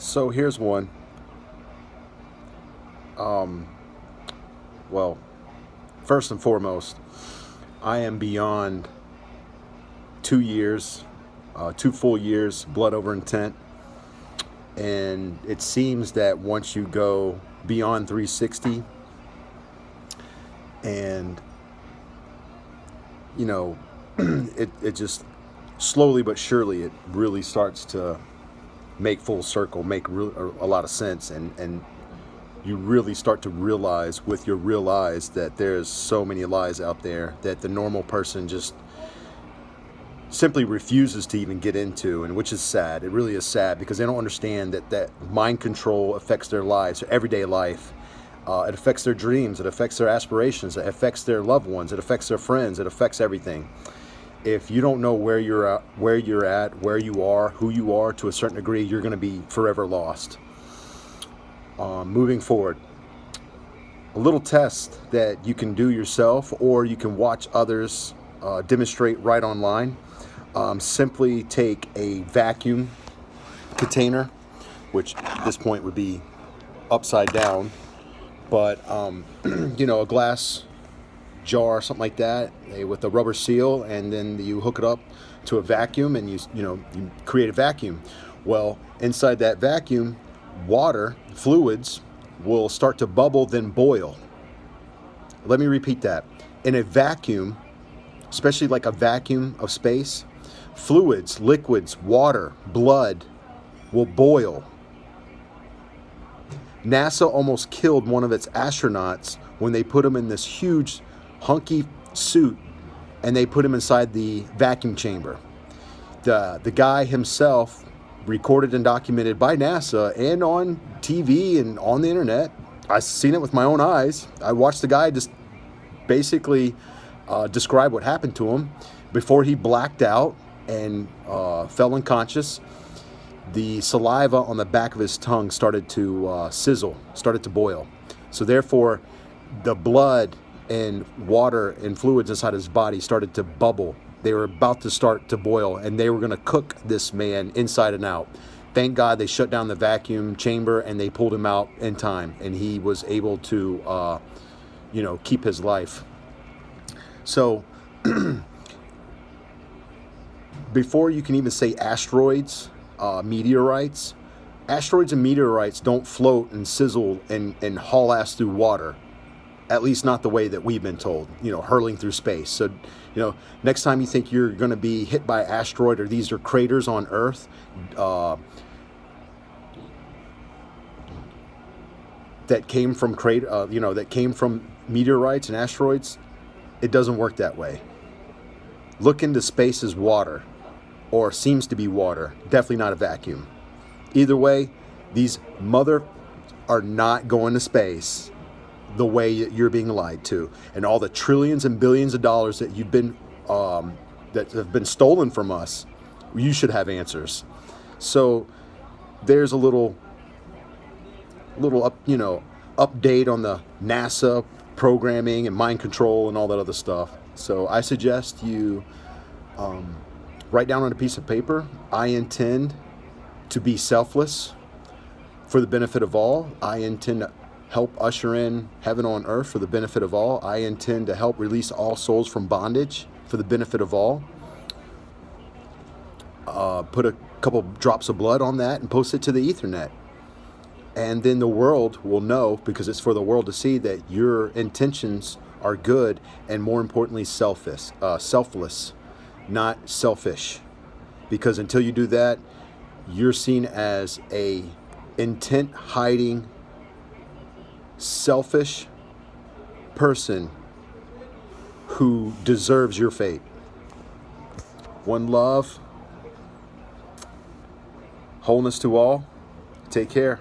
So here's one. Um, well, first and foremost, I am beyond 2 years, 2 full years, blood over intent. And it seems that once you go beyond 360 and, you know, it just slowly but surely, it really starts to make full circle, make a lot of sense. And you really start to realize with your real eyes that there's so many lies out there that the normal person just simply refuses to even get into, and which is sad. It really is sad because they don't understand that mind control affects their lives, their everyday life. It affects their dreams, it affects their aspirations, it affects their loved ones, it affects their friends, it affects everything. If you don't know where you're at, where you are, who you are to a certain degree, you're going to be forever lost. Moving forward, a little test that you can do yourself or you can watch others demonstrate right online. Simply take a vacuum container, which at this point would be upside down, but a glass jar, something like that, with a rubber seal, and then you hook it up to a vacuum, and you create a vacuum. Well, inside that vacuum, water fluids will start to bubble, then boil. Let me repeat that. In a vacuum, especially like a vacuum of space, fluids, liquids, water, blood will boil. NASA almost killed one of its astronauts when they put him in this huge hunky suit and they put him inside the vacuum chamber. The guy himself, recorded and documented by NASA and on TV and on the internet. I've seen it with my own eyes. I watched the guy just basically describe what happened to him before he blacked out and fell unconscious. The saliva on the back of his tongue started to sizzle, started to boil. So therefore, the blood and water and fluids inside his body started to bubble. They were about to start to boil, and they were going to cook this man inside and out. Thank God they shut down the vacuum chamber and they pulled him out in time, and he was able to, keep his life. So, before you can even say asteroids, meteorites and meteorites don't float and sizzle and haul ass through water. At least not the way that we've been told, hurling through space. So, next time you think you're going to be hit by an asteroid or these are craters on Earth, that came from that came from meteorites and asteroids, it doesn't work that way. Look into space as water, or seems to be water. Definitely not a vacuum. Either way, these mother are not going to space the way you're being lied to, and all the trillions and billions of dollars that you've been that have been stolen from us. You should have answers. So there's a little update on the NASA programming and mind control and all that other stuff. So I suggest you write down on a piece of paper, I intend to be selfless for the benefit of all. I intend to help usher in heaven on earth for the benefit of all. I intend to help release all souls from bondage for the benefit of all. Put a couple drops of blood on that and post it to the Ethernet. And then the world will know, because it's for the world to see, that your intentions are good and, more importantly, selfless, not selfish. Because until you do that, you're seen as a intent-hiding, selfish person who deserves your fate. One love, wholeness to all. Take care.